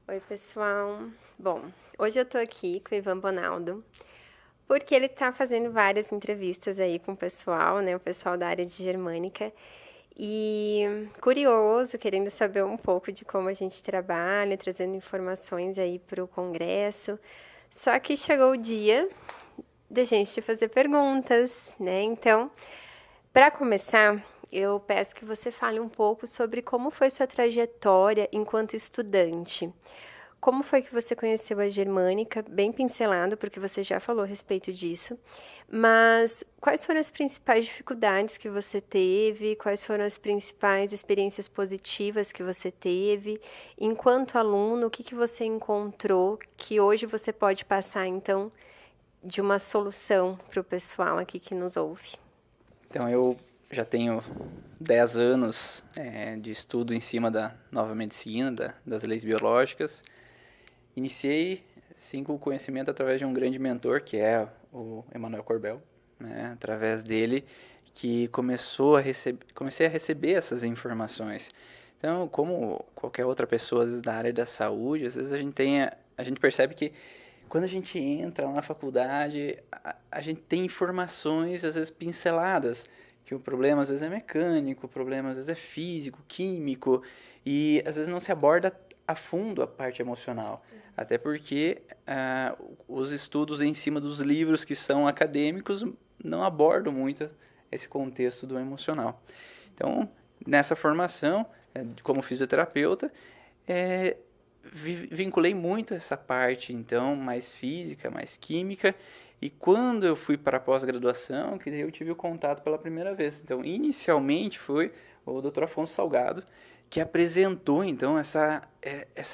Oi, pessoal. Bom, hoje eu tô aqui com o Ivan Bonaldo, porque ele tá fazendo várias entrevistas aí com o pessoal, né? O pessoal da área de germânica. E curioso, querendo saber um pouco de como a gente trabalha, trazendo informações aí para o congresso. Só que chegou o dia da gente fazer perguntas, né? Então, para começar, eu peço que você fale um pouco sobre como foi sua trajetória enquanto estudante. Como foi que você conheceu a Germânica? Bem pincelado, porque você já falou a respeito disso. Mas quais foram as principais dificuldades que você teve? Quais foram as principais experiências positivas que você teve? Enquanto aluno, o que que você encontrou que hoje você pode passar, então, de uma solução para o pessoal aqui que nos ouve? Então, eu já tenho 10 anos de estudo em cima da nova medicina, das leis biológicas. Iniciei, sim, com o conhecimento através de um grande mentor, que é o Emmanuel Corbel, né? Através dele que comecei a receber essas informações. Então, como qualquer outra pessoa, às vezes, da área da saúde, às vezes a gente percebe que quando a gente entra lá na faculdade, a gente tem informações, às vezes, pinceladas, que o problema às vezes é mecânico, o problema às vezes é físico, químico, e às vezes não se aborda a fundo a parte emocional. Até porque os estudos em cima dos livros que são acadêmicos não abordam muito esse contexto do emocional. Então, nessa formação, como fisioterapeuta, é, vinculei muito essa parte, então, mais física, mais química, e quando eu fui para a pós-graduação, que daí eu tive o contato pela primeira vez. Então, inicialmente foi o Dr. Afonso Salgado, que apresentou, então, essa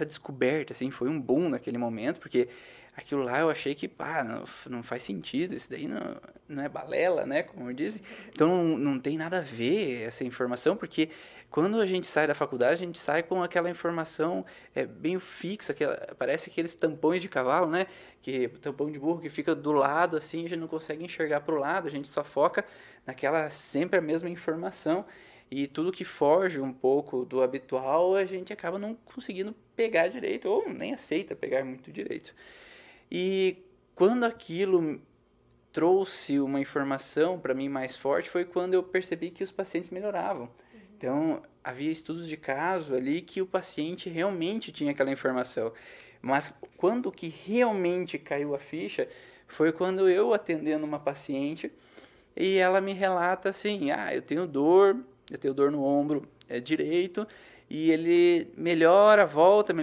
descoberta, assim, foi um boom naquele momento, porque aquilo lá eu achei que, pá, não faz sentido, isso daí não é balela, né, como eu disse. Então, não tem nada a ver essa informação, porque quando a gente sai da faculdade, a gente sai com aquela informação bem fixa, parece aqueles tampões de cavalo, né? Que tampão de burro que fica do lado, assim, a gente não consegue enxergar para o lado, a gente só foca naquela sempre a mesma informação. E tudo que foge um pouco do habitual, a gente acaba não conseguindo pegar direito, ou nem aceita pegar muito direito. E quando aquilo trouxe uma informação para mim mais forte foi quando eu percebi que os pacientes melhoravam. Então, havia estudos de caso ali que o paciente realmente tinha aquela informação. Mas quando que realmente caiu a ficha foi quando eu atendendo uma paciente e ela me relata assim: eu tenho dor no ombro direito e ele melhora, volta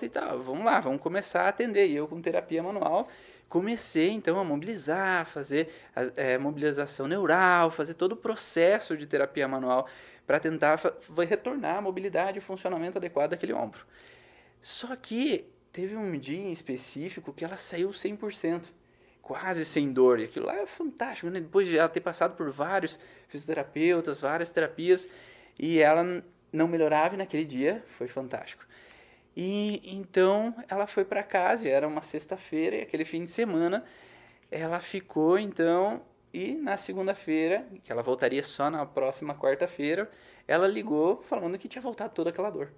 e tal. Vamos lá, vamos começar a atender. E eu com terapia manual comecei então a mobilizar, fazer mobilização neural, fazer todo o processo de terapia manual para tentar retornar a mobilidade e o funcionamento adequado daquele ombro. Só que teve um dia em específico que ela saiu 100%, quase sem dor. E aquilo lá é fantástico, né? Depois de ela ter passado por vários fisioterapeutas, várias terapias, e ela não melhorava, e naquele dia foi fantástico. E então ela foi para casa, era uma sexta-feira, e aquele fim de semana ela ficou então, e na segunda-feira, que ela voltaria só na próxima quarta-feira, ela ligou falando que tinha voltado toda aquela dor.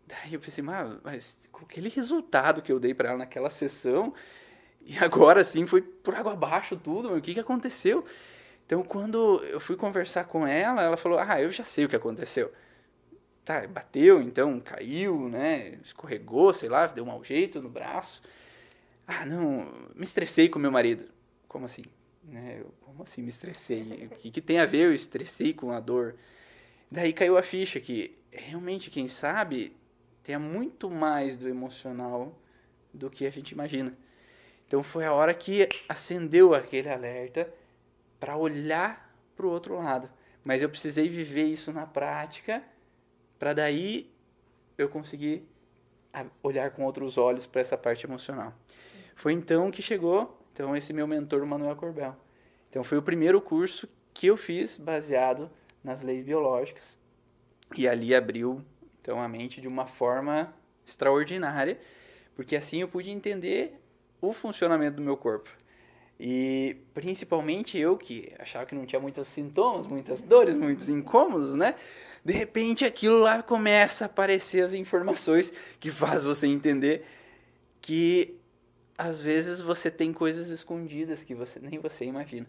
Daí eu pensei, mas com aquele resultado que eu dei para ela naquela sessão, e agora sim foi por água abaixo tudo, o que que aconteceu? Então quando eu fui conversar com ela, ela falou, eu já sei o que aconteceu. Tá, bateu, então caiu, né? Escorregou, sei lá, deu um mau jeito no braço. Não, me estressei com meu marido. Como assim? Né? Como assim me estressei? O que tem a ver eu estressei com a dor? Daí caiu a ficha que realmente quem sabe tem muito mais do emocional do que a gente imagina. Então foi a hora que acendeu aquele alerta para olhar para o outro lado. Mas eu precisei viver isso na prática para daí eu conseguir olhar com outros olhos para essa parte emocional. Foi então que chegou então esse meu mentor, o Manuel Corbel. Então foi o primeiro curso que eu fiz baseado nas leis biológicas e ali abriu então a mente de uma forma extraordinária, porque assim eu pude entender o funcionamento do meu corpo. E principalmente eu, que achava que não tinha muitos sintomas, muitas dores, muitos incômodos, né? De repente aquilo lá começa a aparecer as informações que faz você entender que às vezes você tem coisas escondidas que nem você imagina.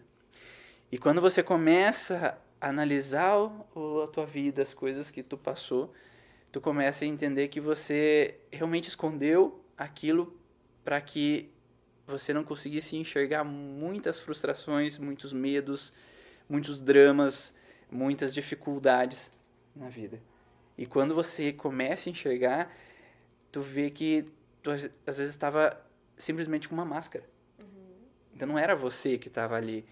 E quando você começa a analisar a tua vida, as coisas que tu passou, tu começa a entender que você realmente escondeu aquilo para que você não conseguisse enxergar muitas frustrações, muitos medos, muitos dramas, muitas dificuldades na vida. E quando você começa a enxergar, tu vê que tu às vezes estava simplesmente com uma máscara. Então não era você que estava ali.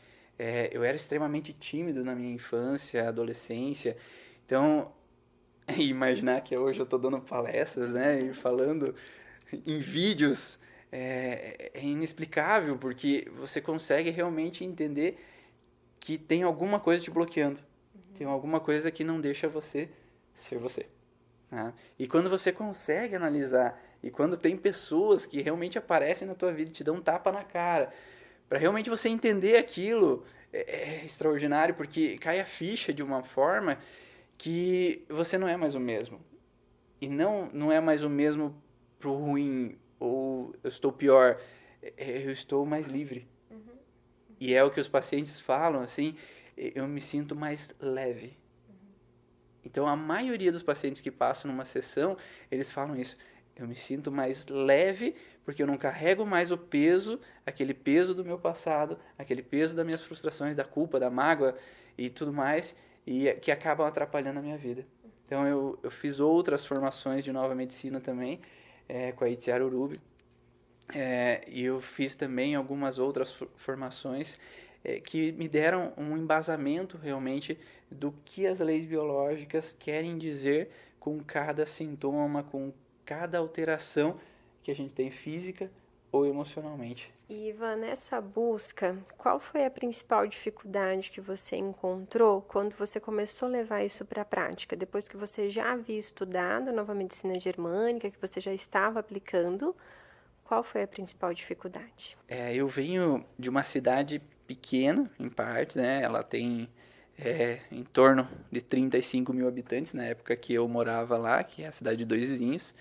Eu era extremamente tímido na minha infância, adolescência. Então, imaginar que hoje eu estou dando palestras, né, e falando em vídeos, é inexplicável, porque você consegue realmente entender que tem alguma coisa te bloqueando. Tem alguma coisa que não deixa você ser você. Né? E quando você consegue analisar, e quando tem pessoas que realmente aparecem na tua vida e te dão um tapa na cara, para realmente você entender aquilo, é extraordinário, porque cai a ficha de uma forma que você não é mais o mesmo. E não é mais o mesmo pro ruim, ou eu estou pior, eu estou mais livre. E é o que os pacientes falam, assim, eu me sinto mais leve. Então, a maioria dos pacientes que passam numa sessão, eles falam isso. Eu me sinto mais leve porque eu não carrego mais o peso, aquele peso do meu passado, aquele peso das minhas frustrações, da culpa, da mágoa e tudo mais, e que acabam atrapalhando a minha vida. Então, eu fiz outras formações de nova medicina também, com a Itziar Urubi, e eu fiz também algumas outras formações que me deram um embasamento realmente do que as leis biológicas querem dizer com cada sintoma, com cada alteração que a gente tem física ou emocionalmente. E Ivan, nessa busca, qual foi a principal dificuldade que você encontrou quando você começou a levar isso para a prática? Depois que você já havia estudado a nova medicina germânica, que você já estava aplicando, qual foi a principal dificuldade? Eu venho de uma cidade pequena, em parte, né? Ela tem em torno de 35 mil habitantes na época que eu morava lá, que é a cidade de Dois Vizinhos.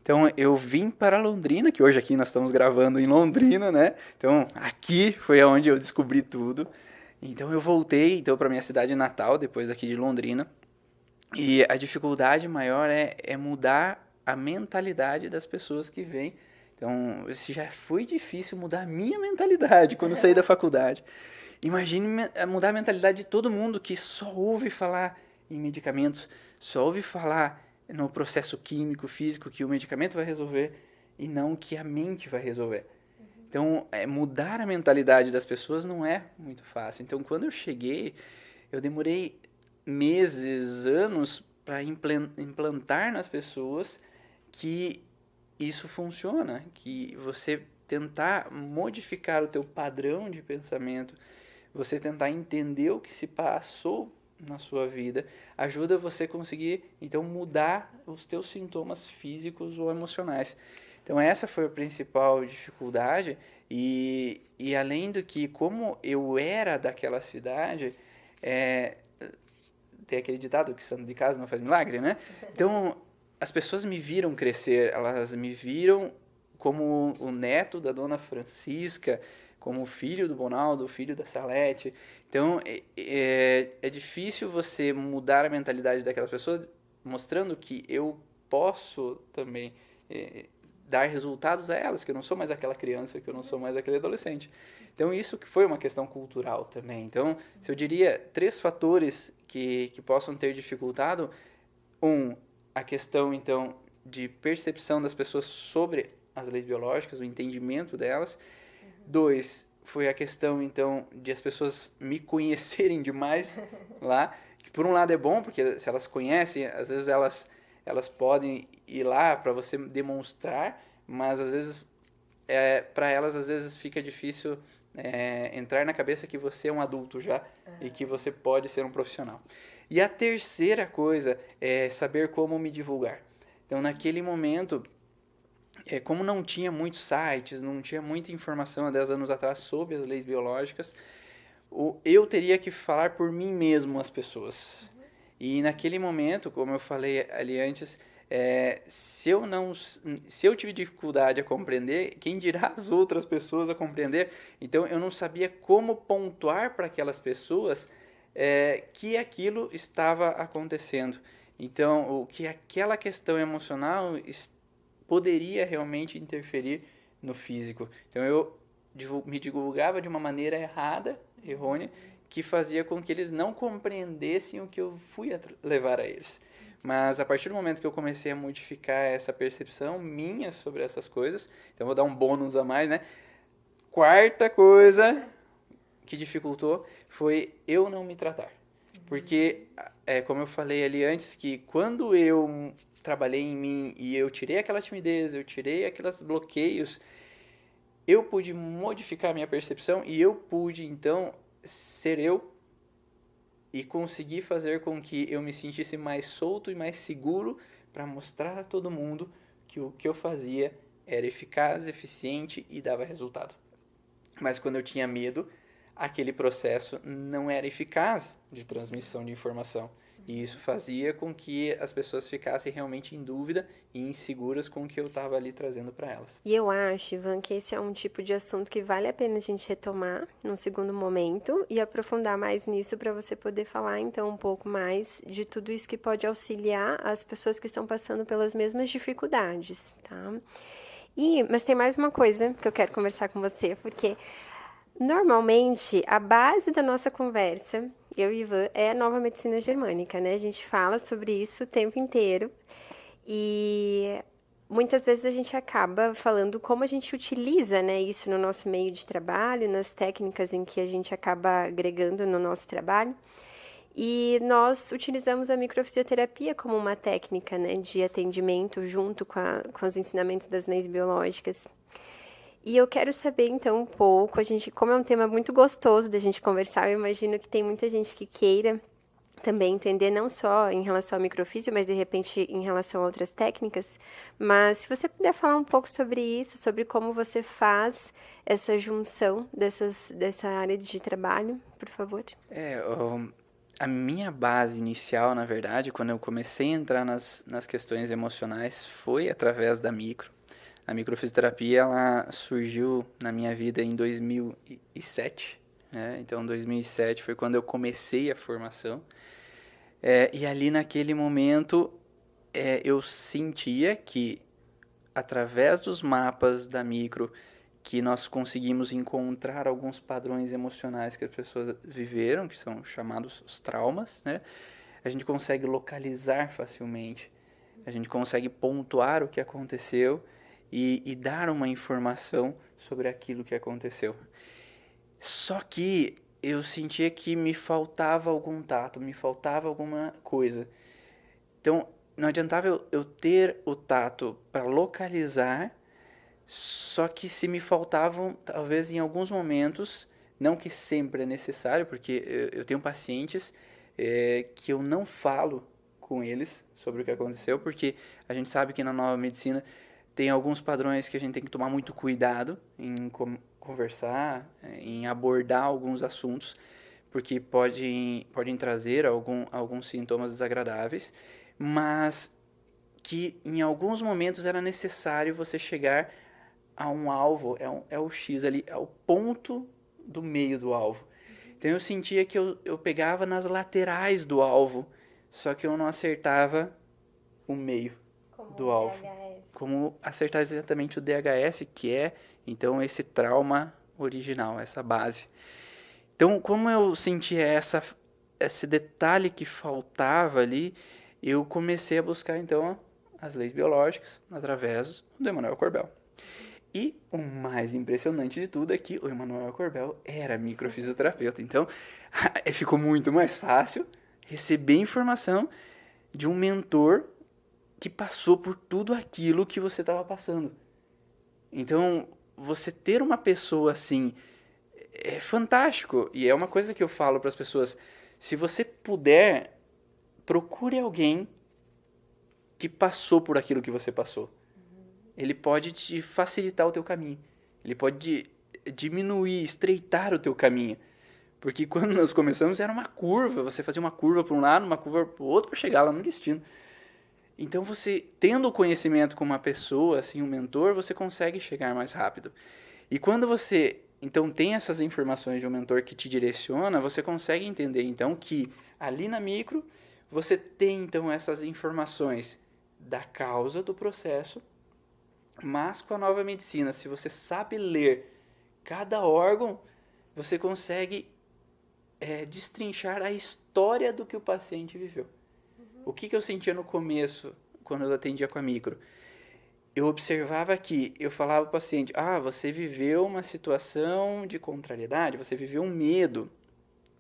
Então eu vim para Londrina, que hoje aqui nós estamos gravando em Londrina, né? Então aqui foi onde eu descobri tudo. Então eu voltei para minha cidade natal, depois daqui de Londrina. E a dificuldade maior é mudar a mentalidade das pessoas que vêm. Então, já foi difícil mudar a minha mentalidade quando eu saí da faculdade. Imagine mudar a mentalidade de todo mundo que só ouve falar em medicamentos, só ouve falar no processo químico, físico, que o medicamento vai resolver e não que a mente vai resolver. Então, mudar a mentalidade das pessoas não é muito fácil. Então, quando eu cheguei, eu demorei meses, anos para implantar nas pessoas que isso funciona, que você tentar modificar o teu padrão de pensamento, você tentar entender o que se passou na sua vida, ajuda você a conseguir, então, mudar os teus sintomas físicos ou emocionais. Então, essa foi a principal dificuldade e além do que, como eu era daquela cidade, tem aquele ditado que santo de casa não faz milagre, né? Então, as pessoas me viram crescer, elas me viram como o neto da dona Francisca, como o filho do Bonaldo, o filho da Salete. Então, é difícil você mudar a mentalidade daquelas pessoas, mostrando que eu posso também dar resultados a elas, que eu não sou mais aquela criança, que eu não sou mais aquele adolescente. Então, isso que foi uma questão cultural também. Então, se eu diria 3 fatores que possam ter dificultado, a questão, então, de percepção das pessoas sobre as leis biológicas, o entendimento delas. 2, foi a questão, então, de as pessoas me conhecerem demais lá, que por um lado é bom, porque se elas conhecem, às vezes elas podem ir lá para você demonstrar, mas às vezes, para elas, às vezes fica difícil entrar na cabeça que você é um adulto já e que você pode ser um profissional. E a terceira coisa é saber como me divulgar. Então, naquele momento, como não tinha muitos sites, não tinha muita informação há 10 anos atrás sobre as leis biológicas, eu teria que falar por mim mesmo às pessoas. E naquele momento, como eu falei ali antes, se eu tive dificuldade a compreender, quem dirá as outras pessoas a compreender? Então eu não sabia como pontuar para aquelas pessoas que aquilo estava acontecendo. Então, o que aquela questão emocional poderia realmente interferir no físico. Então eu me divulgava de uma maneira errada, errônea, que fazia com que eles não compreendessem o que eu fui levar a eles. Mas a partir do momento que eu comecei a modificar essa percepção minha sobre essas coisas, então vou dar um bônus a mais, né? Quarta coisa que dificultou foi eu não me tratar. Porque, como eu falei ali antes, que quando eu trabalhei em mim e eu tirei aquela timidez, eu tirei aqueles bloqueios, eu pude modificar a minha percepção e eu pude, então, ser eu e conseguir fazer com que eu me sentisse mais solto e mais seguro para mostrar a todo mundo que o que eu fazia era eficaz, eficiente e dava resultado. Mas quando eu tinha medo, aquele processo não era eficaz de transmissão de informação. E isso fazia com que as pessoas ficassem realmente em dúvida e inseguras com o que eu estava ali trazendo para elas. E eu acho, Ivan, que esse é um tipo de assunto que vale a pena a gente retomar num segundo momento e aprofundar mais nisso para você poder falar, então, um pouco mais de tudo isso que pode auxiliar as pessoas que estão passando pelas mesmas dificuldades, tá? Mas tem mais uma coisa que eu quero conversar com você, porque normalmente a base da nossa conversa, eu e Ivan, é a nova medicina germânica, né? A gente fala sobre isso o tempo inteiro e muitas vezes a gente acaba falando como a gente utiliza, né, isso no nosso meio de trabalho, nas técnicas em que a gente acaba agregando no nosso trabalho. E nós utilizamos a microfisioterapia como uma técnica, né, de atendimento junto com os ensinamentos das leis biológicas. E eu quero saber, então, um pouco, como é um tema muito gostoso da gente conversar, eu imagino que tem muita gente que queira também entender, não só em relação ao microfísio, mas de repente em relação a outras técnicas. Mas se você puder falar um pouco sobre isso, sobre como você faz essa junção dessa área de trabalho, por favor. A minha base inicial, na verdade, quando eu comecei a entrar nas questões emocionais, foi através da micro. A microfisioterapia, ela surgiu na minha vida em 2007, né? Então, 2007 foi quando eu comecei a formação. E ali, naquele momento, eu sentia que, através dos mapas da micro, que nós conseguimos encontrar alguns padrões emocionais que as pessoas viveram, que são chamados os traumas, né? A gente consegue localizar facilmente, a gente consegue pontuar o que aconteceu e dar uma informação sobre aquilo que aconteceu. Só que eu sentia que me faltava algum tato, me faltava alguma coisa. Então, não adiantava eu ter o tato para localizar, só que se me faltavam, talvez em alguns momentos, não que sempre é necessário, porque eu tenho pacientes que eu não falo com eles sobre o que aconteceu, porque a gente sabe que na nova medicina tem alguns padrões que a gente tem que tomar muito cuidado em conversar, em abordar alguns assuntos, porque podem trazer alguns sintomas desagradáveis, mas que em alguns momentos era necessário você chegar a um alvo, é o X ali, é o ponto do meio do alvo. Então eu sentia que eu pegava nas laterais do alvo, só que eu não acertava o meio do alvo. DHS. Como acertar exatamente o DHS, que é então esse trauma original, essa base. Então, como eu sentia esse detalhe que faltava ali, eu comecei a buscar então as leis biológicas através do Emmanuel Corbel. E o mais impressionante de tudo é que o Emmanuel Corbel era microfisioterapeuta. Então, ficou muito mais fácil receber informação de um mentor que passou por tudo aquilo que você estava passando. Então, você ter uma pessoa assim é fantástico. E é uma coisa que eu falo para as pessoas. Se você puder, procure alguém que passou por aquilo que você passou. ele pode te facilitar o teu caminho. Ele pode diminuir, estreitar o teu caminho. Porque quando nós começamos era uma curva, você fazia uma curva para um lado, uma curva para o outro para chegar lá no destino. Então você, tendo o conhecimento com uma pessoa, assim, um mentor, você consegue chegar mais rápido. E quando você, então, tem essas informações de um mentor que te direciona, você consegue entender, então, que ali na micro, você tem, então, essas informações da causa do processo, mas com a nova medicina, se você sabe ler cada órgão, você consegue destrinchar a história do que o paciente viveu. O que eu sentia no começo, quando eu atendia com a micro? Eu observava que eu falava para o paciente, você viveu uma situação de contrariedade, você viveu um medo,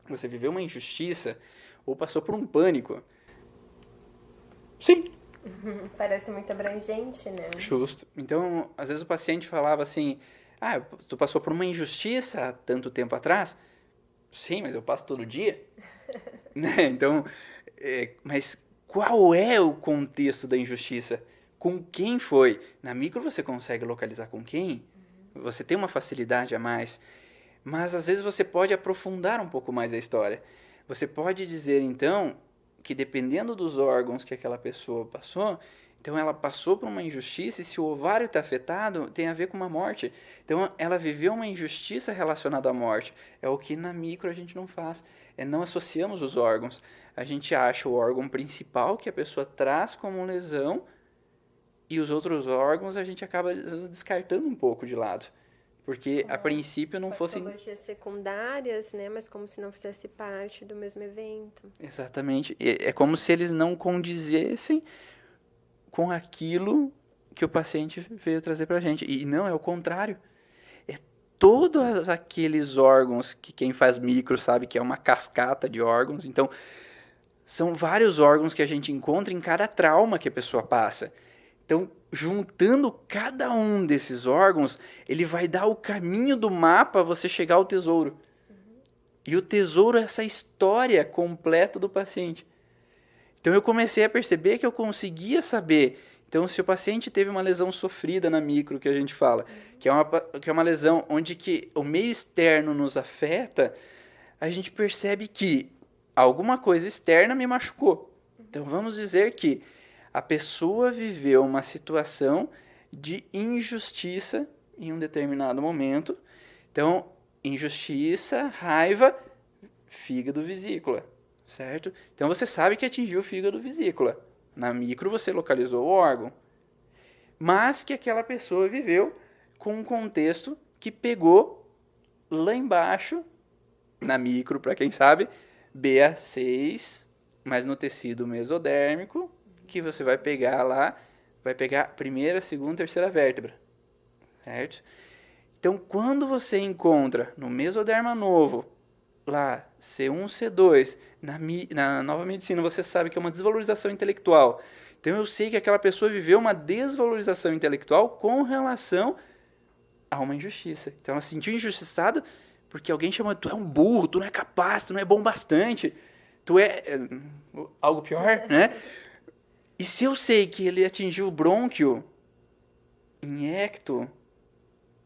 você viveu uma injustiça, ou passou por um pânico. Sim. Parece muito abrangente, né? Justo. Então, às vezes o paciente falava assim, tu passou por uma injustiça há tanto tempo atrás? Sim, mas eu passo todo dia. Né? Então, mas qual é o contexto da injustiça? Com quem foi? Na micro você consegue localizar com quem? Você tem uma facilidade a mais. Mas às vezes você pode aprofundar um pouco mais a história. Você pode dizer, então, que dependendo dos órgãos que aquela pessoa passou, então ela passou por uma injustiça e se o ovário está afetado, tem a ver com uma morte. Então ela viveu uma injustiça relacionada à morte. É o que na micro a gente não faz. Não associamos os órgãos. A gente acha o órgão principal que a pessoa traz como lesão e os outros órgãos a gente acaba descartando um pouco de lado. Porque a princípio não fossem... patologias secundárias, né? Mas como se não fizesse parte do mesmo evento. Exatamente. É como se eles não condizessem com aquilo que o paciente veio trazer pra gente. E não, é o contrário. É todos aqueles órgãos que quem faz micro sabe que é uma cascata de órgãos. Então, são vários órgãos que a gente encontra em cada trauma que a pessoa passa. Então, juntando cada um desses órgãos, ele vai dar o caminho do mapa a você chegar ao tesouro. E o tesouro é essa história completa do paciente. Então, eu comecei a perceber que eu conseguia saber. Então, se o paciente teve uma lesão sofrida na micro, que a gente fala, que é uma lesão onde que o meio externo nos afeta, a gente percebe que alguma coisa externa me machucou. Então, vamos dizer que a pessoa viveu uma situação de injustiça em um determinado momento. Então, injustiça, raiva, fígado, vesícula, certo? Então, você sabe que atingiu o fígado, vesícula. Na micro, você localizou o órgão. Mas que aquela pessoa viveu com um contexto que pegou lá embaixo, na micro, para quem sabe, BA6, mas no tecido mesodérmico, que você vai pegar lá, vai pegar a primeira, segunda, terceira vértebra, certo? Então, quando você encontra no mesoderma novo, lá, C1, C2, na nova medicina, você sabe que é uma desvalorização intelectual. Então, eu sei que aquela pessoa viveu uma desvalorização intelectual com relação a uma injustiça. Então, ela se sentiu injustiçada porque alguém chamou, tu é um burro, tu não é capaz, tu não é bom bastante, tu é algo pior, né? E se eu sei que ele atingiu o brônquio em ecto,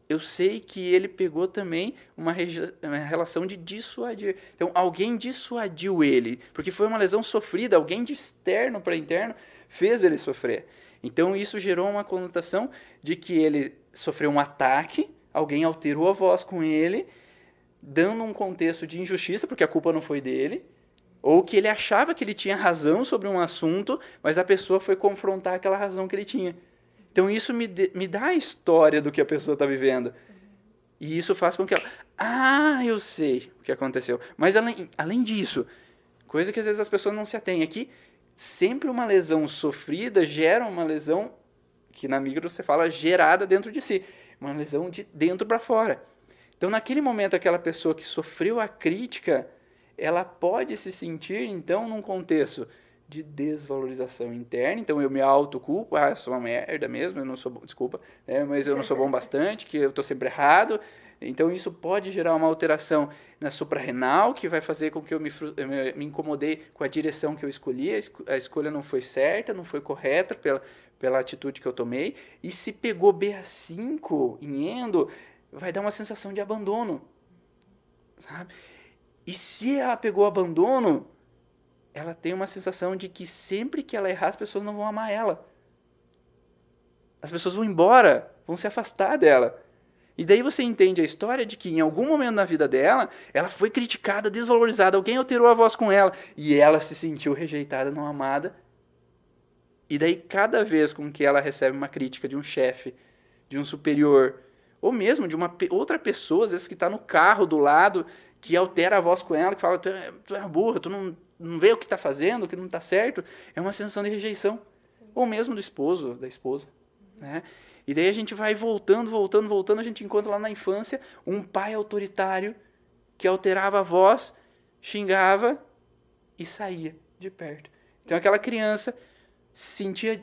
eu sei que ele pegou também uma relação de dissuadir. Então, alguém dissuadiu ele, porque foi uma lesão sofrida, alguém de externo para interno fez ele sofrer. Então, isso gerou uma conotação de que ele sofreu um ataque, alguém alterou a voz com ele, dando um contexto de injustiça, porque a culpa não foi dele, ou que ele achava que ele tinha razão sobre um assunto, mas a pessoa foi confrontar aquela razão que ele tinha. Então isso me dá a história do que a pessoa está vivendo. E isso faz com que ela... eu sei o que aconteceu. Mas além disso, coisa que às vezes as pessoas não se atêm, é que sempre uma lesão sofrida gera uma lesão, que na micro você fala gerada dentro de si. Uma lesão de dentro para fora. Então naquele momento aquela pessoa que sofreu a crítica, ela pode se sentir, então, num contexto de injustiça, de de desvalorização interna. Então eu me autoculpo, eu sou uma merda mesmo, eu não sou bom, desculpa, mas eu não sou bom bastante, que eu estou sempre errado. Então isso pode gerar uma alteração na suprarrenal, que vai fazer com que eu me incomodei com a direção que eu escolhi, a escolha não foi certa, não foi correta pela atitude que eu tomei. E se pegou BA5 em endo, vai dar uma sensação de abandono, sabe? E se ela pegou abandono, ela tem uma sensação de que sempre que ela errar, as pessoas não vão amar ela. As pessoas vão embora, vão se afastar dela. E daí você entende a história de que em algum momento na vida dela, ela foi criticada, desvalorizada, alguém alterou a voz com ela, e ela se sentiu rejeitada, não amada. E daí cada vez com que ela recebe uma crítica de um chefe, de um superior, ou mesmo de uma outra pessoa, às vezes que está no carro do lado, que altera a voz com ela, que fala, tu é burra, tu não vê o que está fazendo, o que não está certo, é uma sensação de rejeição. Sim. Ou mesmo do esposo, da esposa, né? E daí a gente vai voltando, a gente encontra lá na infância um pai autoritário que alterava a voz, xingava e saía de perto. Então aquela criança sentia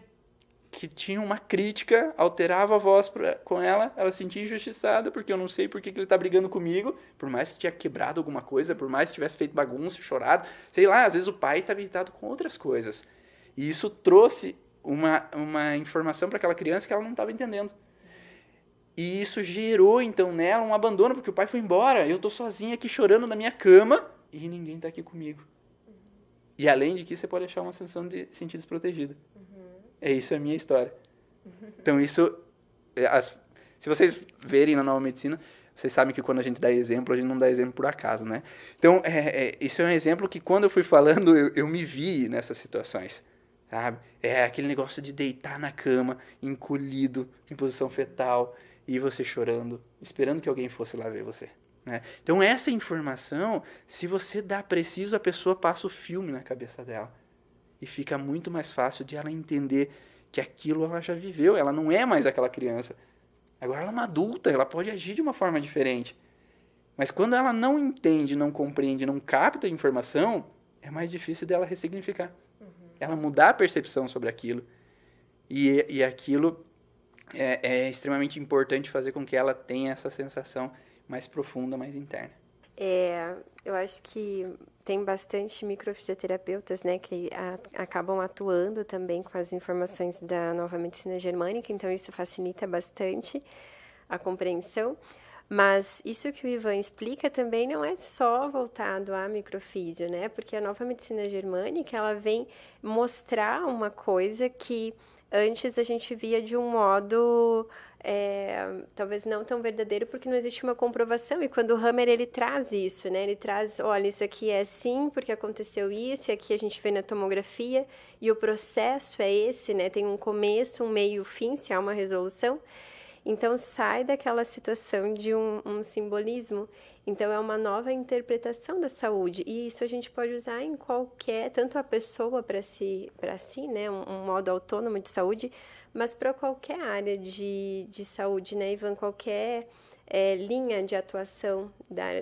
que tinha uma crítica, alterava a voz com ela se sentia injustiçada, porque eu não sei por que ele está brigando comigo, por mais que tinha quebrado alguma coisa, por mais que tivesse feito bagunça, chorado, sei lá, às vezes o pai estava irritado com outras coisas. E isso trouxe uma informação para aquela criança que ela não estava entendendo. E isso gerou, então, nela um abandono, porque o pai foi embora, eu estou sozinha aqui chorando na minha cama e ninguém está aqui comigo. E além de que você pode achar uma sensação de se sentir desprotegida. Isso é a minha história. Então isso, se vocês verem na Nova Medicina, vocês sabem que quando a gente dá exemplo, a gente não dá exemplo por acaso, né? Então, isso é um exemplo que quando eu fui falando, eu me vi nessas situações, sabe? É aquele negócio de deitar na cama, encolhido, em posição fetal, e você chorando, esperando que alguém fosse lá ver você, né? Então essa informação, se você dá preciso, a pessoa passa o filme na cabeça dela. E fica muito mais fácil de ela entender que aquilo ela já viveu, ela não é mais aquela criança. Agora ela é uma adulta, ela pode agir de uma forma diferente. Mas quando ela não entende, não compreende, não capta a informação, é mais difícil dela ressignificar. Ela mudar a percepção sobre aquilo. E aquilo é extremamente importante fazer com que ela tenha essa sensação mais profunda, mais interna. Eu acho que tem bastante microfisioterapeutas, né, que acabam atuando também com as informações da Nova Medicina Germânica, então isso facilita bastante a compreensão. Mas isso que o Ivan explica também não é só voltado à microfísio, né, porque a Nova Medicina Germânica, ela vem mostrar uma coisa que antes a gente via de um modo talvez não tão verdadeiro, porque não existe uma comprovação. E quando o Hammer ele traz isso, né? Ele traz, olha, isso aqui é sim, porque aconteceu isso, e aqui a gente vê na tomografia, e o processo é esse, né? Tem um começo, um meio, fim, se há uma resolução. Então, sai daquela situação de um simbolismo. Então, é uma nova interpretação da saúde. E isso a gente pode usar em qualquer, tanto a pessoa para si, né? Um modo autônomo de saúde, mas para qualquer área de saúde, né, Ivan? Qualquer linha de atuação,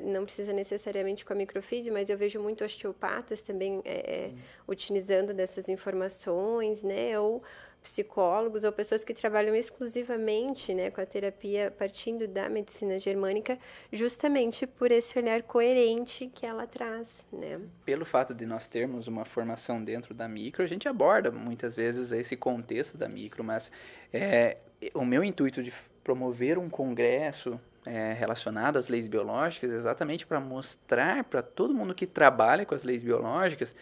não precisa necessariamente com a microfísio, mas eu vejo muito osteopatas também utilizando dessas informações, né? Ou psicólogos ou pessoas que trabalham exclusivamente, né, com a terapia partindo da medicina germânica, justamente por esse olhar coerente que ela traz, né? Pelo fato de nós termos uma formação dentro da micro, a gente aborda muitas vezes esse contexto da micro, mas o meu intuito de promover um congresso relacionado às leis biológicas é exatamente para mostrar para todo mundo que trabalha com as leis biológicas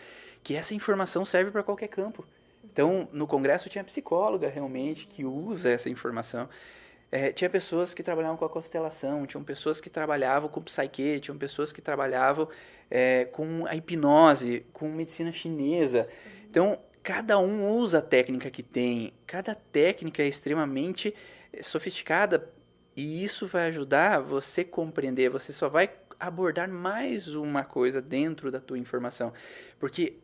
que essa informação serve para qualquer campo. Então, no congresso tinha psicóloga realmente que usa essa informação. Tinha pessoas que trabalhavam com a constelação, tinham pessoas que trabalhavam com psique, tinham pessoas que trabalhavam com a hipnose, com medicina chinesa. Então, cada um usa a técnica que tem. Cada técnica é extremamente sofisticada e isso vai ajudar você a compreender. Você só vai abordar mais uma coisa dentro da tua informação. Porque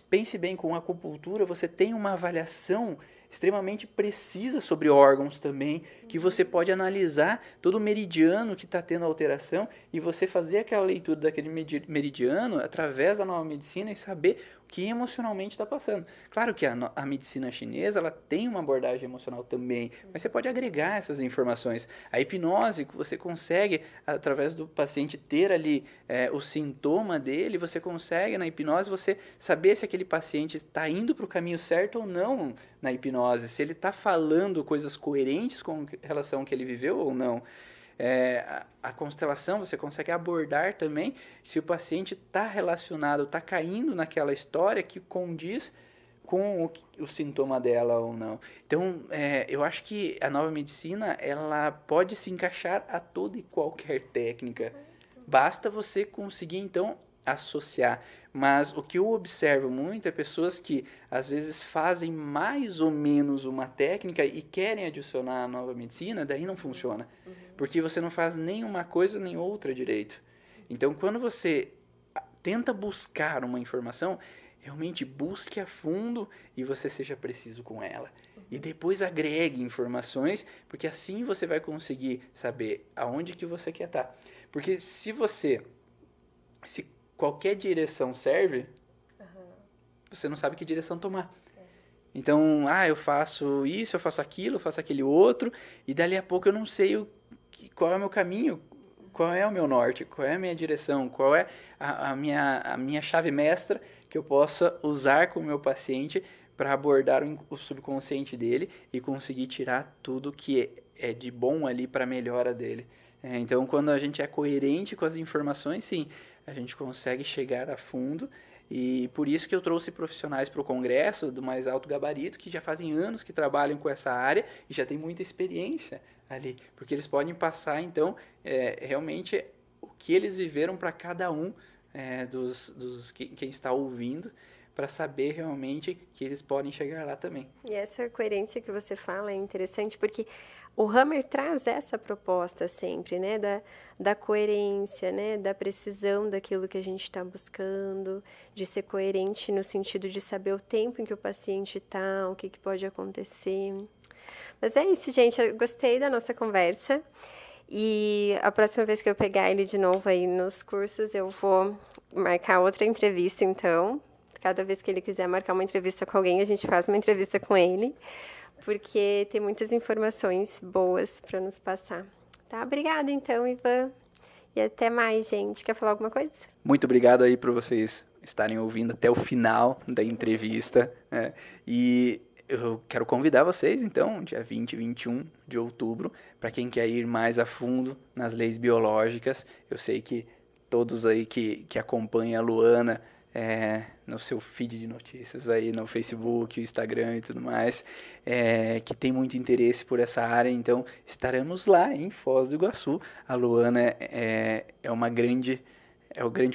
pense bem, com a acupuntura você tem uma avaliação extremamente precisa sobre órgãos também, que você pode analisar todo o meridiano que está tendo alteração e você fazer aquela leitura daquele meridiano através da nova medicina e saber o que emocionalmente está passando. Claro que a medicina chinesa, ela tem uma abordagem emocional também, mas você pode agregar essas informações. A hipnose, você consegue, através do paciente ter ali o sintoma dele, você consegue na hipnose você saber se aquele paciente está indo para o caminho certo ou não na hipnose, se ele está falando coisas coerentes com relação ao que ele viveu ou não. A constelação você consegue abordar também se o paciente está relacionado, está caindo naquela história que condiz com o sintoma dela ou não. Então, eu acho que a nova medicina ela pode se encaixar a toda e qualquer técnica. Basta você conseguir, então, associar. Mas o que eu observo muito é pessoas que, às vezes, fazem mais ou menos uma técnica e querem adicionar a nova medicina, daí não funciona. Porque você não faz nem uma coisa nem outra direito. Então, quando você tenta buscar uma informação, realmente busque a fundo e você seja preciso com ela. E depois agregue informações, porque assim você vai conseguir saber aonde que você quer estar. Porque se qualquer direção serve, você não sabe que direção tomar. Então, eu faço isso, eu faço aquilo, eu faço aquele outro, e dali a pouco eu não sei qual é o meu caminho, qual é o meu norte, qual é a minha direção, qual é a minha chave mestra que eu possa usar com o meu paciente para abordar o subconsciente dele e conseguir tirar tudo que é de bom ali para a melhora dele. Então, quando a gente é coerente com as informações, sim, a gente consegue chegar a fundo. E por isso que eu trouxe profissionais para o congresso do mais alto gabarito, que já fazem anos que trabalham com essa área e já tem muita experiência ali. Porque eles podem passar, então, realmente o que eles viveram para cada um quem está ouvindo, para saber realmente que eles podem chegar lá também. E essa coerência que você fala é interessante porque o Hammer traz essa proposta sempre, né, da coerência, né, da precisão daquilo que a gente está buscando, de ser coerente no sentido de saber o tempo em que o paciente está, o que pode acontecer. Mas é isso, gente, eu gostei da nossa conversa e a próxima vez que eu pegar ele de novo aí nos cursos, eu vou marcar outra entrevista, então. Cada vez que ele quiser marcar uma entrevista com alguém, a gente faz uma entrevista com ele, porque tem muitas informações boas para nos passar. Tá? Obrigada, então, Ivan. E até mais, gente. Quer falar alguma coisa? Muito obrigado aí por vocês estarem ouvindo até o final da entrevista. E eu quero convidar vocês, então, dia 20 e 21 de outubro, para quem quer ir mais a fundo nas leis biológicas. Eu sei que todos aí que acompanham a Luana no seu feed de notícias aí no Facebook, Instagram e tudo mais, que tem muito interesse por essa área, então estaremos lá em Foz do Iguaçu. A Luana é uma grande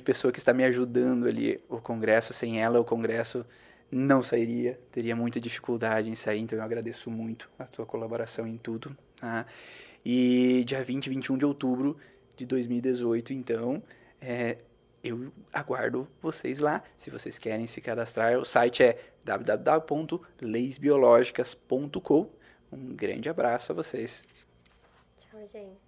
pessoa que está me ajudando ali o congresso. Sem ela o congresso não sairia, teria muita dificuldade em sair, então eu agradeço muito a tua colaboração em tudo, tá? E dia 20 e 21 de outubro de 2018, então, eu aguardo vocês lá. Se vocês querem se cadastrar, o site é www.leisbiologicas.com. Um grande abraço a vocês. Tchau, gente.